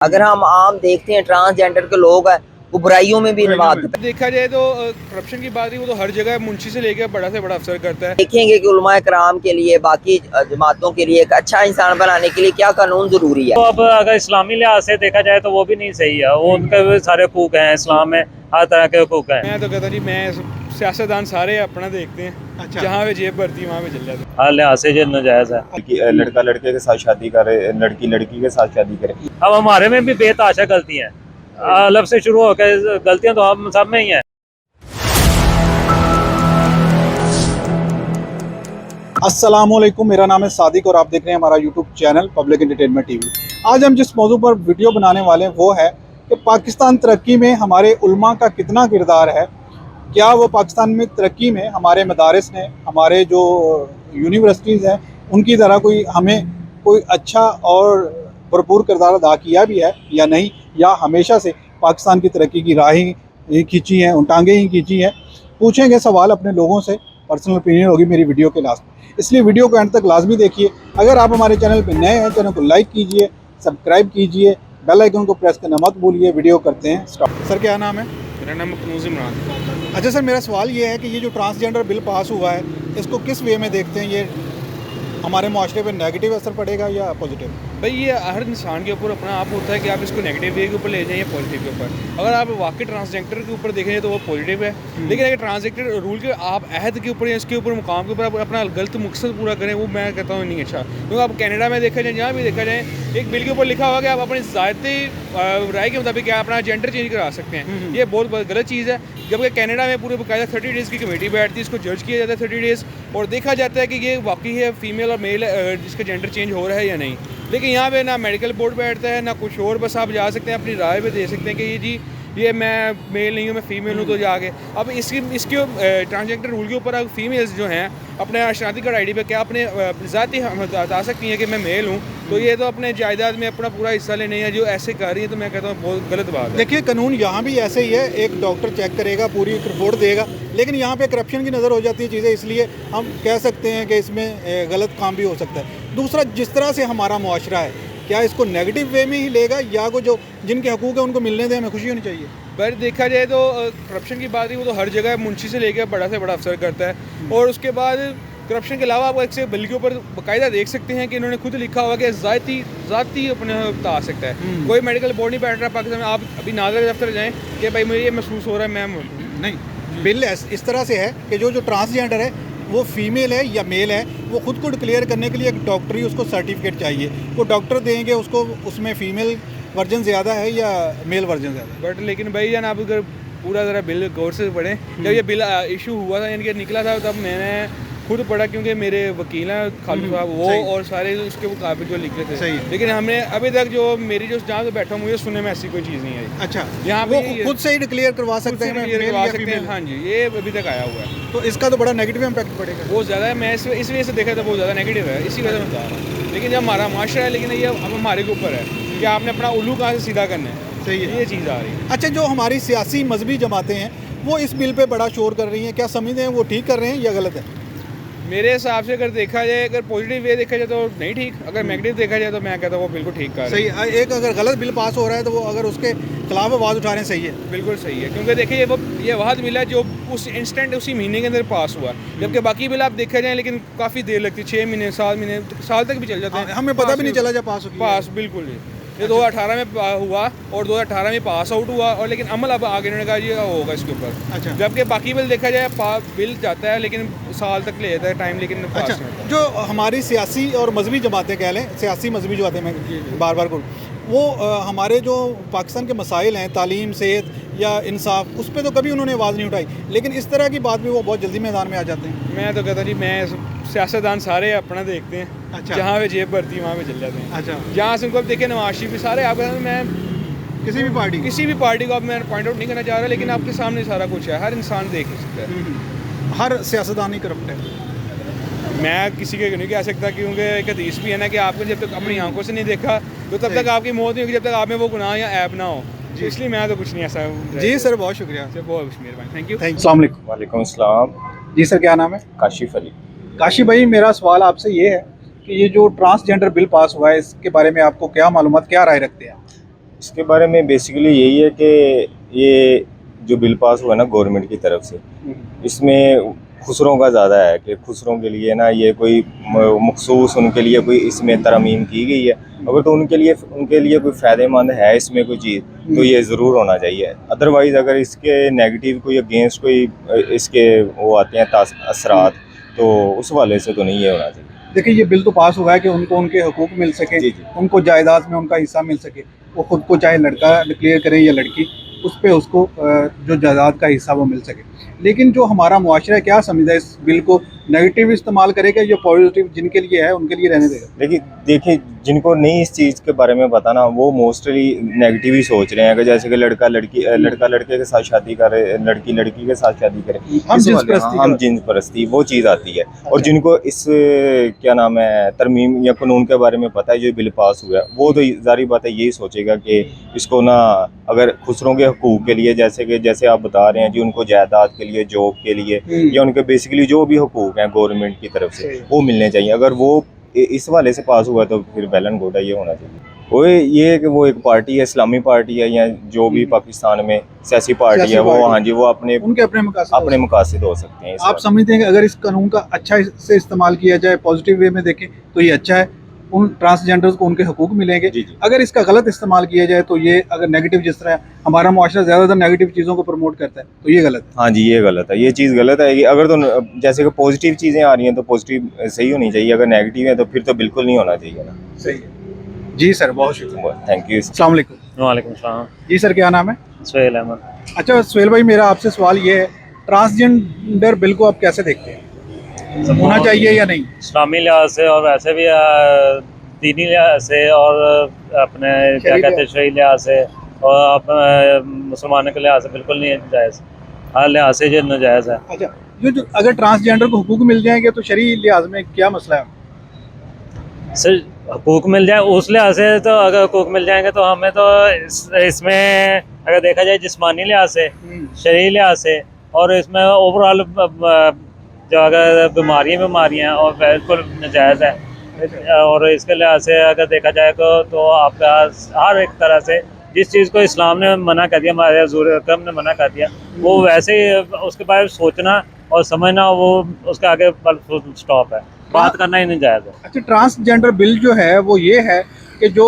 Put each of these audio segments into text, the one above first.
अगर हम आम देखते हैं ट्रांसजेंडर के लोग हैं वो बुराइयों में भी इन्वॉल्व है। देखा जाए तो करप्शन की बात ही वो तो हर जगह मुंशी से लेकर बड़ा से बड़ा अफसर करता है। देखेंगे कि उलमाए कराम के लिए बाकी जमातों के लिए एक अच्छा इंसान बनाने के लिए क्या कानून जरूरी है। तो अब अगर इस्लामी लिहाज से देखा जाए तो वो भी नहीं सही है। वो उनके भी सारे हकूक हैं, इस्लाम में हर तरह के हकूक हैं। मैं तो कहता जी मैं सियासतदान सारे अपना देखते हैं। अच्छा। जहाँ पे जेब भरती वहाँ पे चल जाते हैं। हर लिहाज से जो नाजायज है। लड़का लड़के के साथ शादी करे, लड़की लड़की के साथ शादी करे। अब हमारे में भी बेतहाशा गलतियां हैं, अलग से शुरू होकर गलतियां तो हम सब में ही हैं। अस्सलामुअलैकुम, मेरा नाम है सादिक और आप देख रहे हैं हमारा YouTube channel public entertainment TV. आज हम जिस मौजू पर वीडियो बनाने वाले हैं वो है कि पाकिस्तान तरक्की में हमारे उलमा का कितना किरदार है। क्या वो पाकिस्तान में तरक्की में हमारे मदारिस ने, हमारे जो यूनिवर्सिटीज़ हैं उनकी तरह कोई अच्छा और भरपूर किरदार अदा किया भी है या नहीं, या हमेशा से पाकिस्तान की तरक्की की राहें खींची हैं, टांगें ही खींची हैं। पूछेंगे सवाल अपने लोगों से, पर्सनल ओपिनियन होगी मेरी वीडियो के लास्ट में, इसलिए वीडियो को एंड तक लाजमी देखिए। अगर आप हमारे चैनल पर नए हैं, चैनल को लाइक कीजिए, सब्सक्राइब कीजिए, बेल आइकन को प्रेस करना मत भूलिए। वीडियो करते हैं स्टार्ट। सर क्या नाम है? मेरा नाम मखनूज इमरान। अच्छा सर, मेरा सवाल ये है कि ये जो ट्रांसजेंडर बिल पास हुआ है इसको किस वे में देखते हैं? ये हमारे माशरे पर नेगेटिव असर पड़ेगा या पॉजिटिव? भाई ये हर इंसान के ऊपर अपना आप होता है कि आप इसको नेगेटिव वे के ऊपर ले जाएं या पॉजिटिव के ऊपर। अगर आप वाकई ट्रांसजेंडर के ऊपर देखेंगे तो वो पॉजिटिव है, लेकिन अगर ट्रांसजेंडर रूल के आप अहद के ऊपर या इसके ऊपर मुकाम के ऊपर आप अपना गलत मकसद पूरा करें, वो मैं कहता हूँ नहीं अच्छा। क्योंकि आप कनाडा में देखा जाए, जहाँ भी देखा जाए, एक बिल के ऊपर लिखा हुआ कि आप अपनी ज़ाती राय के मुताबिक आप अपना जेंडर चेंज करा सकते हैं। ये बहुत गलत चीज़ है। जबकि कनाडा में पूरे बाकायदा 30 डेज़ की कमेटी बैठती है, इसको जज किया जाता है 30 डेज़, और देखा जाता है कि ये वाकई है फीमेल और मेल जिसका जेंडर चेंज हो रहा है या नहीं। लेकिन यहाँ पे ना मेडिकल बोर्ड बैठता है ना कुछ और, बस आप जा सकते हैं अपनी राय पे दे सकते हैं कि ये जी ये मैं मेल नहीं हूँ, मैं फ़ीमेल हूँ, तो जाके अब इसके ट्रांसजेंडर रूल के ऊपर अब फीमेल्स जो हैं अपने शनाख्ती कार्ड आईडी पे क्या अपने ज़ाती बता सकती हैं कि मैं मेल हूँ, तो ये तो अपने जायदाद में अपना पूरा हिस्सा लेने हैं जो ऐसे कर रही है, तो मैं कहता हूँ बहुत गलत बात है। देखिए कानून यहाँ भी ऐसे ही है, एक डॉक्टर चेक करेगा, पूरी एक रिपोर्ट देगा, लेकिन यहाँ पे करप्शन की नज़र हो जाती है चीज़ें, इसलिए हम कह सकते हैं कि इसमें गलत काम भी हो सकता है। दूसरा, जिस तरह से हमारा मुआशरा है, क्या इसको नेगेटिव वे में ही लेगा या को जो जिनके हकूक़ है उनको मिलने दें, हमें खुशी होनी चाहिए? पर देखा जाए तो करप्शन की बात ही वो तो हर जगह मुंशी से लेकर बड़ा से बड़ा अफसर करता है। और उसके बाद करप्शन के अलावा आप एक से बिल के ऊपर बाकायदा देख सकते हैं कि इन्होंने खुद लिखा हुआ कि ज़ाती अपने बता सकता है। कोई मेडिकल बोर्ड नहीं बैठ रहा पाकिस्तान में। आप अभी नाज़र दफ्तर जाएँ कि भाई मुझे ये महसूस हो रहा है, मैं नहीं, बिल इस तरह से है कि जो ट्रांसजेंडर है वो फीमेल है या मेल है, वो खुद को डिक्लेयर करने के लिए एक डॉक्टरी उसको सर्टिफिकेट चाहिए। वो डॉक्टर देंगे उसको, उसमें फ़ीमेल वर्जन ज़्यादा है या मेल वर्जन ज़्यादा है। बट लेकिन भाई जान आप अगर पूरा ज़रा बिल गौर से पढ़ें, जब ये बिल इशू हुआ था यानी कि निकला था, तब मैंने खुद पढ़ा क्योंकि मेरे वकील हैं खालू साहब, वो और सारे उसके मुताबिक जो लिखे थे। लेकिन हमने अभी तक जो मेरी जो जहाँ पे बैठा हूँ मुझे सुनने में ऐसी कोई चीज़ नहीं आई। अच्छा, यहाँ वो पे खुद से ही डिक्लेयर करवा सकते हैं? हाँ जी, ये अभी तक आया हुआ है। तो इसका तो बड़ा नेगेटिव इम्पैक्ट पड़ेगा। बहुत ज़्यादा है। मैं इस वजह से देखा था बहुत ज़्यादा नेगेटिव है, इसी वजह से मैं बता रहा हूँ। लेकिन जब हमारा माशरा है, लेकिन ये अब हमारे के ऊपर है कि आपने अपना उल्लू कहाँ से सीधा करना है। सही है, ये चीज़ आ रही है। अच्छा, जो हमारी सियासी मजहबी जमातें हैं वो इस बिल पे बड़ा शोर कर रही हैं, क्या समझते हैं वो ठीक कर रहे हैं या गलत है? मेरे हिसाब से अगर देखा जाए, अगर पॉजिटिव वे देखा जाए तो नहीं ठीक, अगर नेगेटिव देखा जाए तो मैं कहता हूँ वो बिल्कुल ठीक कर रहे हैं। सही। एक अगर गलत बिल पास हो रहा है तो वो अगर उसके खिलाफ आवाज़ उठा रहे हैं, सही है, बिल्कुल सही है। क्योंकि देखिए ये वाहद मिला जो उस इंस्टेंट उसी महीने के अंदर पास हुआ, जबकि बाकी बिल आप देखा जाए लेकिन काफ़ी देर लगती है, 6 महीने 7 महीने साल तक भी चल जाते हैं, हमें पता भी नहीं चला जब पास बिल्कुल जी। ये 2018 में हुआ और 2018 में पास आउट हुआ, और लेकिन अमल अब आगे उन्होंने कहा ये होगा इसके ऊपर। अच्छा, जबकि जबकि बाकी बिल देखा जाए बिल जाता है लेकिन साल तक ले जाता है टाइम, लेकिन पास नहीं होता। जो हमारी सियासी और मजहबी जमातें कह लें, सियासी मजहबी जो आते हैं, मैं बार बार कहूँ, वो हमारे जो पाकिस्तान के मसाइल हैं, तालीम, सेहत या इंसाफ, उस पर तो कभी उन्होंने आवाज़ नहीं उठाई, लेकिन इस तरह की बात भी वो बहुत जल्दी मैदान में आ जाते हैं। मैं तो कहता जी मैं सियासतदान सारे अपना देखते हैं। अच्छा। जहाँ पे जेब भरती है वहाँ पे चल जाते हैं। अच्छा, जहाँ से उनको अब देखे नवाज शरीफ भी सारे आप, मैं किसी भी पार्टी को अब मैं पॉइंट आउट नहीं करना चाह रहा, लेकिन आपके सामने सारा कुछ है, हर इंसान देख सकता है। हर सियासतदान ही करप्ट है। मैं किसी के नहीं कह सकता, क्योंकि एक हदीस भी है ना कि आपने जब तक अपनी आंखों से नहीं देखा तो तब तक आपकी मौत नहीं होगी, जब तक आप में वो गुनाह या ऐप ना हो। इसलिए मैं तो कुछ नहीं ऐसा। जी सर, बहुत शुक्रिया, बहुत मेहरबानी, थैंक यू। अस्सलाम वालेकुम। वालेकुम अस्सलाम। जी सर, क्या नाम है? काशिफ अली। काशी भाई, मेरा सवाल आपसे ये है कि ये जो ट्रांसजेंडर बिल पास हुआ है इसके बारे में आपको क्या मालूमात, क्या राय रखते हैं? इसके बारे में बेसिकली यही है कि ये जो बिल पास हुआ है ना गवर्नमेंट की तरफ से, इसमें खुसरों का ज़्यादा है कि खुसरों के लिए ना ये कोई मखसूस उनके लिए कोई इसमें तरमीम की गई है। अगर तो उनके लिए कोई फ़ायदेमंद है इसमें कोई चीज़, तो ये ज़रूर होना चाहिए। अदरवाइज़ अगर इसके नेगेटिव कोई अगेंस्ट कोई इसके वो आते हैं असरात, तो उस वाले से तो नहीं ये होना चाहिए। देखिए ये बिल तो पास हुआ है कि उनको उनके हकूक मिल सके, जी, जी। उनको जायदाद में उनका हिस्सा मिल सके। वो खुद को चाहे लड़का डिक्लेयर करे या लड़की, उस पे उसको जो जायदाद का हिस्सा वो मिल सके। लेकिन जो हमारा मुआशरा है क्या समझता है इस बिल को, नेगेटिव इस्तेमाल करेगा या पॉजिटिव जिनके लिए है उनके लिए रहने देगा? देखिए जिनको नहीं इस चीज़ के बारे में पता ना, वो मोस्टली नेगेटिव ही सोच रहे हैं कि जैसे कि लड़का लड़के के साथ शादी करे, लड़की लड़की के साथ शादी करे, हम जिन्स परस्ती वो चीज़ आती है। और जिनको इस क्या नाम है तरमीम या कानून के बारे में पता है जो बिल पास हुआ है, वो तो जारी बात है यही सोचेगा कि इसको ना अगर खुसरों के हकूक़ के लिए, जैसे आप बता रहे हैं जी, उनको जायदाद के लिए, जॉब के लिए, या उनके बेसिकली जो भी हकूक़ हैं गवर्नमेंट की तरफ से वो मिलने चाहिए। अगर वो इस वाले से पास हुआ तो फिर वेल एंड गुड है, ये होना चाहिए। वो ये कि वो एक पार्टी है, इस्लामी पार्टी है, या जो भी पाकिस्तान में सियासी पार्टी है, वो हाँ जी वो उनके अपने मकासद हो सकते हैं। आप समझते हैं कि अगर इस कानून का अच्छा से इस्तेमाल किया जाए, पॉजिटिव वे में देखें तो ये अच्छा है, उन ट्रांसजेंडर्स को उनके हकूक मिलेंगे। जी, जी। अगर इसका गलत इस्तेमाल किया जाए तो ये, अगर नेगेटिव, जिस तरह हमारा मुआशरा ज़्यादातर नेगेटिव चीज़ों को प्रमोट करता है, तो ये गलत है। हाँ जी ये गलत है, ये चीज़ गलत है कि अगर तो जैसे कि पॉजिटिव चीज़ें आ रही हैं तो पॉजिटिव सही होनी चाहिए, अगर नेगेटिव है तो फिर तो बिल्कुल नहीं होना चाहिए ना। सही है जी सर, बहुत शुक्रिया, थैंक यू। अस्सलाम वालेकुम। वालेकुम सलाम। जी सर, क्या नाम है? सुहेल अहमद। अच्छा सुहेल भाई, मेरा आपसे सवाल ये है, ट्रांसजेंडर बिल को आप कैसे देखते हैं, होना चाहिए या नहीं? इस्लामी लिहाज से और वैसे भी दीनी लिहाज से और अपने क्या कहते हैं शरई लिहाज से और मुसलमानों के लिहाज से बिल्कुल नहीं जायज़, हर लिहाज से ये नाजायज़ है। अच्छा, जो अगर ट्रांसजेंडर को हुकूक मिल जाएंगे तो शरई लिहाज में क्या मसला है? सर हकूक़ मिल जाए उस लिहाज से, तो अगर हकूक़ मिल जाएंगे तो हमें तो इसमें अगर देखा जाए जिस्मानी लिहाज से, शरई लिहाज से, और इसमें ओवरऑल जो अगर बीमारियाँ और बिल्कुल नाजायज़ है। और इसके लिहाज से अगर देखा जाए तो आपका हर एक तरह से जिस चीज़ को इस्लाम ने मना कर दिया, हमारे हुज़ूर अकरम ने मना कर दिया, वो वैसे ही उसके बारे में सोचना और समझना, वो उसके आगे स्टॉप है, बात करना ही नहीं जायज़ है। अच्छा, ट्रांसजेंडर बिल जो है वो ये है कि जो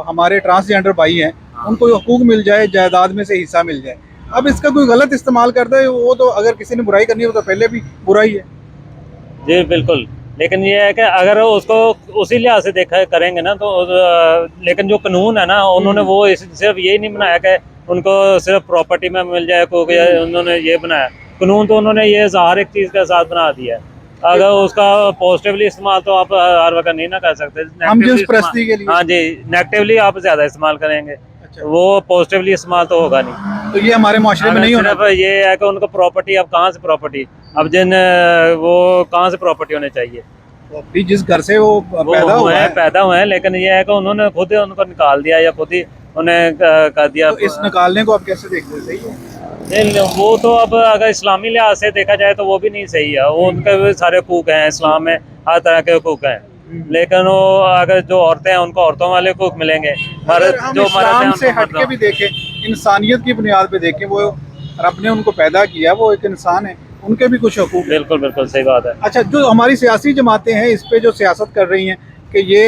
हमारे ट्रांसजेंडर भाई हैं उनको हकूक मिल जाए, जायदाद में से हिस्सा मिल जाए। अब इसका कोई गलत इस्तेमाल करता है, वो तो अगर किसी ने बुराई करनी हो तो पहले भी बुराई है। जी बिल्कुल, लेकिन ये है कि अगर उसको उसी लिहाज से देखा करेंगे ना तो लेकिन जो कानून है ना, उन्होंने वो सिर्फ यही नहीं बनाया कि उनको सिर्फ प्रॉपर्टी में मिल जाए, क्योंकि उन्होंने ये बनाया कानून, तो उन्होंने ये हर एक चीज़ के साथ बना दिया है। अगर उसका पॉजिटिवली इस्तेमाल तो आप हर वक्त नहीं ना कर सकते, हम जिस परस्ती के लिए, हाँ जी, नेगेटिवली आप ज़्यादा इस्तेमाल करेंगे। अच्छा। वो पॉजिटिवली इस्तेमाल तो होगा नहीं, तो ये हमारे माशरे में नहीं होना। ये है कि उनको प्रॉपर्टी, अब कहाँ से प्रॉपर्टी, अब वो कहाँ से प्रॉपर्टी होने चाहिए, भी जिस घर से वो पैदा हुए हैं, लेकिन ये है कि उन्होंने खुद उनको निकाल दिया या खुद ही उन्हें कर दिया। तो इस निकालने को आप कैसे देखते हैं? सही है नहीं, वो तो अब अगर इस्लामी लिहाज से देखा जाए तो वो भी नहीं सही है। वो उनके भी सारे हकूक़ हैं, इस्लाम में हर तरह के हकूक़ हैं, लेकिन वो अगर जो औरतें हैं उनको औरतों वाले हकूक़ मिलेंगे। हम इस्लाम से हट के भी देखें, इंसानियत की बुनियाद पे देखें, वो रब ने उनको पैदा किया, वो एक इंसान है, उनके भी कुछ हकूक़। बिल्कुल बिल्कुल सही बात है। अच्छा, जो हमारी सियासी जमातें हैं इस पे जो सियासत कर रही हैं कि ये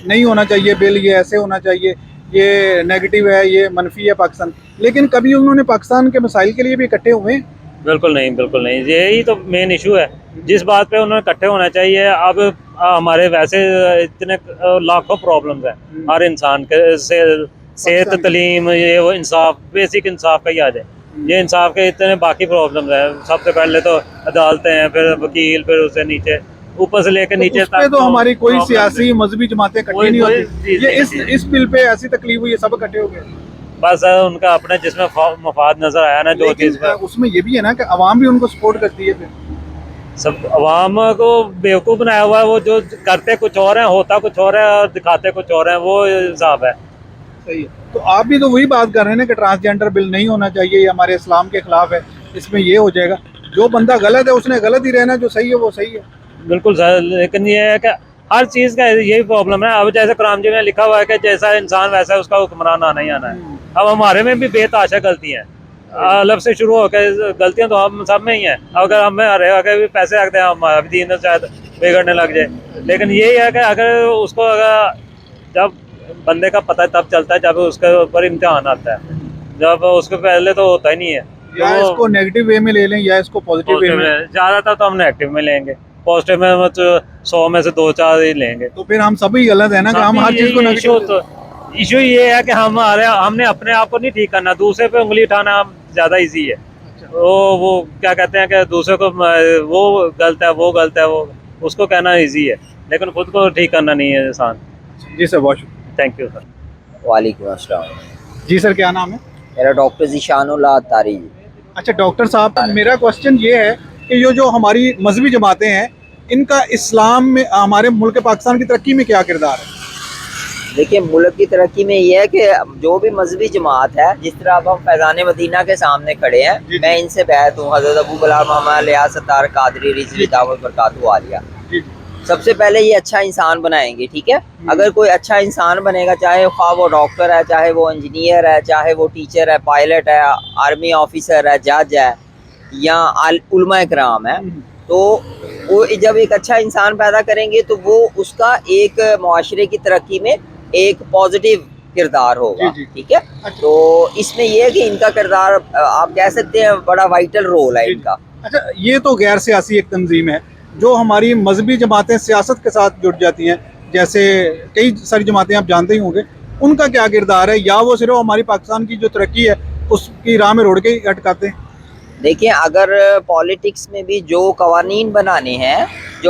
नहीं होना चाहिए बिल, ये ऐसे होना चाहिए, ये नेगेटिव है, ये मनफी है पाकिस्तान, लेकिन कभी उन्होंने पाकिस्तान के मसाइल के लिए भी इकट्ठे हुए हैं? बिल्कुल नहीं, बिल्कुल नहीं, यही तो मेन इशू है जिस बात पे उन्होंने इकट्ठे होना चाहिए। अब हमारे वैसे इतने लाखों प्रॉब्लम्स हैं हर इंसान के, सेहत, तलीम, ये वो इंसाफ, बेसिक इंसाफ का ही आ जाए, ये इंसाफ के इतने बाकी प्रॉब्लम्स हैं। सबसे पहले तो अदालतें हैं, फिर वकील, फिर उससे नीचे, ऊपर से लेकर नीचे तक तो हमारी कोई सियासी मजहबी जमातें इकट्ठी नहीं होती। ये इस बिल पे ऐसी तकलीफ हुई है, सब इकट्ठे हो गए, बस उनका अपने जिसमें मफाद नजर आया ना, जो चीज़ उसमें ये भी है ना कि अवाम भी उनको सपोर्ट करती है। फिर सब अवाम को बेवकूफ़ बनाया हुआ है, वो जो करते कुछ और हैं, होता कुछ और है और दिखाते कुछ और हैं, वो हिसाब है। सही है, तो आप भी तो वही बात कर रहे हैं ना कि ट्रांसजेंडर बिल नहीं होना चाहिए, ये हमारे इस्लाम के खिलाफ है, इसमें ये हो जाएगा। जो बंदा गलत है उसने गलत ही रहना, जो सही है वो सही है। बिल्कुल, लेकिन ये है कि हर चीज़ का यही प्रॉब्लम है। अब जैसे कुरान जी में लिखा हुआ है कि जैसा इंसान वैसा है उसका हुक्मरान आना ही आना है। अब हमारे में भी बेतहाशा गलतियाँ हैं, अलग से शुरू होकर गलतियाँ तो हम सब में ही हैं। अगर हमें अगर भी पैसे रखते हैं हम दीन शायद बिगड़ने लग जाए। लेकिन यही है कि अगर उसको अगर जब बंदे का पता तब चलता है जब उसके ऊपर इम्तिहान आता है, जब उसके पहले तो होता ही नहीं है। या तो इसको नेगेटिव वे में ले लें या इसको पॉजिटिव वे में, ज़्यादातर तो हम नेगेटिव में लेंगे, पॉजिटिव में मतलब 100 में से 2-4 ही लेंगे। तो फिर हम सभी गलत है ना कि हम हर चीज को नेगेटिव। इशू ये है कि हमने अपने आप को नहीं ठीक करना, दूसरे पे उंगली उठाना ज़्यादा इजी है। वो क्या कहते हैं कि दूसरे को वो गलत है, वो गलत है, वो उसको कहना इजी है, लेकिन खुद को ठीक करना नहीं है आसान। जी सर, बहुत शुक्रिया। Thank you sir. वालेकुम अस्सलाम। जी सर, क्या नाम है? मेरा डॉक्टर ज़ीशानुल्लाह अत्तारी जी। अच्छा डॉक्टर साहब, मेरा क्वेश्चन ये है कि ये जो हमारी मजहबी जमातें हैं, इनका इस्लाम में हमारे मुल्क पाकिस्तान की तरक्की में क्या किरदार है? देखिए, मुल्क की तरक्की में ये है कि जो भी मजहबी जमात है, जिस तरह अब हम फैज़ान मदीना के सामने खड़े हैं, जी। मैं इनसे बैत हूँ, हज़रत अबू गुलाम मोहम्मद लियाक़त सत्तार कादरी रिज़वी दावत बरकातहू आलिया। जी। सबसे पहले ये अच्छा इंसान बनाएंगे, ठीक है। अगर कोई अच्छा इंसान बनेगा, चाहे ख्वाह वो डॉक्टर है, चाहे वो इंजीनियर है, चाहे वो टीचर है, पायलट है, आर्मी ऑफिसर है, जज है या उलमा इकराम है, तो वो जब एक अच्छा इंसान पैदा करेंगे तो वो उसका एक मुआशरे की तरक्की में एक पॉजिटिव किरदार होगा, जी, जी। ठीक है। तो इसमें यह है कि इनका किरदार आप कह सकते हैं बड़ा वाइटल रोल है इनका। अच्छा, ये तो गैर सियासी एक तंजीम है। जो हमारी मजहबी जमातें सियासत के साथ जुड़ जाती हैं, जैसे कई सारी जमातें आप जानते ही होंगे, उनका क्या किरदार है, या वो सिर्फ हमारी पाकिस्तान की जो तरक्की है उसकी राह में रोड़ के ही अटकाते हैं? देखिए, अगर पॉलिटिक्स में भी जो कवानीन बनाने हैं, वो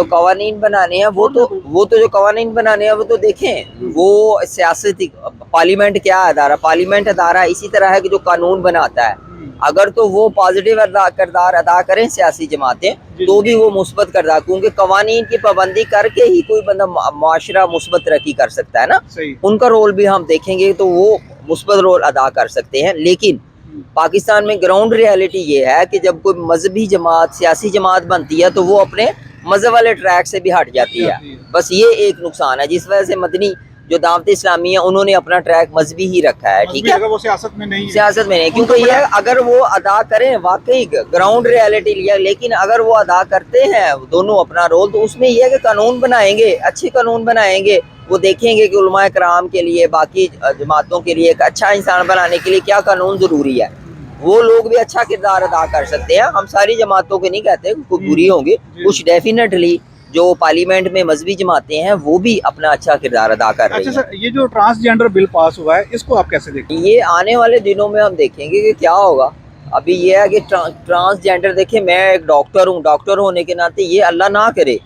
तो जो कवानीन बनाने हैं वो तो देखें, वो सियासती पार्लियामेंट क्या अदारा, पार्लियामेंट अदारा इसी तरह है कि जो कानून बनाता है। अगर तो वो पॉजिटिव किरदार अदा करें सियासी जमातें, तो भी वो मुस्बत किरदार, क्योंकि कवानीन की पाबंदी करके ही कोई बंदा माशरा मुस्बत तरक्की कर सकता है ना। सही। उनका रोल भी हम देखेंगे तो वो मुस्बत रोल अदा कर सकते हैं। लेकिन पाकिस्तान में ग्राउंड रियलिटी ये है कि जब कोई मजहबी जमात, सियासी जमात बनती है तो वो अपने मजहब वाले ट्रैक से भी हट जाती है। बस ये एक नुकसान है, जिस वजह से मदनी जो दावत इस्लामी है उन्होंने अपना ट्रैक मजहबी ही रखा है, ठीक है। वो सियासत में नहीं है। सियासत में नहीं, क्योंकि ये अगर वो अदा करें वाकई ग्राउंड रियलिटी लिया, लेकिन अगर वो अदा करते हैं दोनों अपना रोल, तो उसमें यह है कि कानून बनाएंगे, अच्छे कानून बनाएंगे, वो देखेंगे कि उलमा कराम के लिए, बाकी जमातों के लिए एक अच्छा इंसान बनाने के लिए क्या कानून ज़रूरी है, वो लोग भी अच्छा किरदार अदा कर सकते हैं। हम सारी जमातों के नहीं कहते कुछ बुरी होंगी, कुछ डेफिनेटली जो पार्लियामेंट में मजहबी जमातें हैं वो भी अपना अच्छा किरदार अदा कर रही हैं। अच्छा सर, ये जो ट्रांसजेंडर बिल पास हुआ है, इसको आप कैसे देखते हैं? ये आने वाले दिनों में हम देखेंगे कि क्या होगा। अभी ये है कि ट्रांसजेंडर, देखिए मैं एक डॉक्टर हूँ, डॉक्टर होने के नाते ये अल्लाह ना करे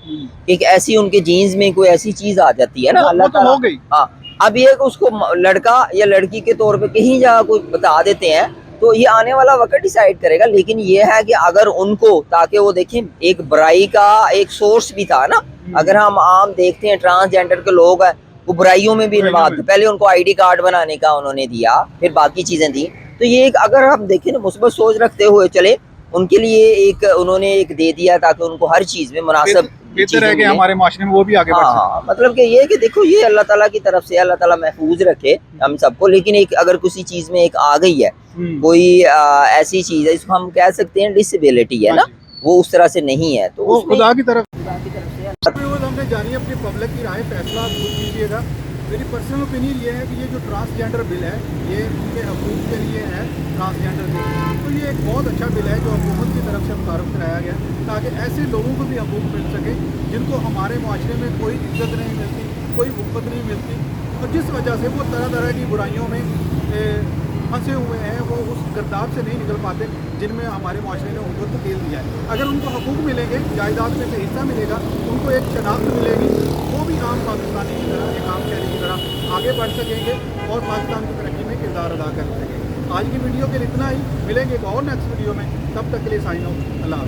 कि ऐसी उनके जीन्स में कोई ऐसी चीज़ आ जाती है ना, अल्लाह तो हो गई। हाँ, अब ये कि उसको लड़का या लड़की के तौर पे कहीं जगह कोई बता देते हैं, तो ये आने वाला वक्त डिसाइड करेगा। लेकिन ये है कि अगर उनको, ताकि वो देखें, एक बुराई का एक सोर्स भी था ना। अगर हम आम देखते हैं ट्रांसजेंडर के लोग हैं वो बुराइयों में भी इन्वॉल्व थे। पहले उनको आईडी कार्ड बनाने का उन्होंने दिया, फिर बाकी चीज़ें दी। तो ये एक, अगर हम देखें ना, मुस्बत सोच रखते हुए चले, उनके लिए एक उन्होंने एक दे दिया ताकि उनको हर चीज़ में मुनासिब बेहतर है कि हमारे माशरे में वो भी आगे बढ़ सके। हाँ, मतलब कि ये कि देखो, ये अल्लाह ताला की तरफ से, अल्लाह ताला महफूज रखे हम सबको। लेकिन एक अगर किसी चीज़ में एक आ गई है, कोई ऐसी चीज़ है इसको हम कह सकते हैं डिसेबिलिटी है ना, वो उस तरह से नहीं है, तो वो खुदा की तरफ से हमने जानी अपनी पब्लिक की राय, फैसला आप खुद कीजिएगा। मेरी पर्सनल ओपिनियन ये है कि ये जो ट्रांसजेंडर बिल है, ये उनके हकूक़ के लिए है, ट्रांसजेंडर बिल। तो ये एक बहुत अच्छा बिल है जो हुकूमत की तरफ से मुतारफ़ कराया गया, ताकि ऐसे लोगों को भी हकूक़ मिल सके जिनको हमारे माशरे में कोई इज्जत नहीं मिलती, कोई वक़्त नहीं मिलती, और जिस वजह से वो तरह तरह की बुराइयों में फंसे हुए हैं, वो उस गर्दाब से नहीं निकल पाते जिनमें हमारे माशरे ने उनको धकेल दिया है। अगर उनको हकूक़ मिलेंगे, जायदाद में से हिस्सा मिलेगा, उनको एक शनाख्त मिलेगी, वो भी आम पाकिस्तानी की तरह, एक आम शहरी की तरह आगे बढ़ सकेंगे और पाकिस्तान की तरक्की में किरदार अदा कर सकेंगे। आज की वीडियो के लिए इतना ही, मिलेंगे एक और नेक्स्ट वीडियो में, तब तक के लिए साइन ऑफ, अल्लाह।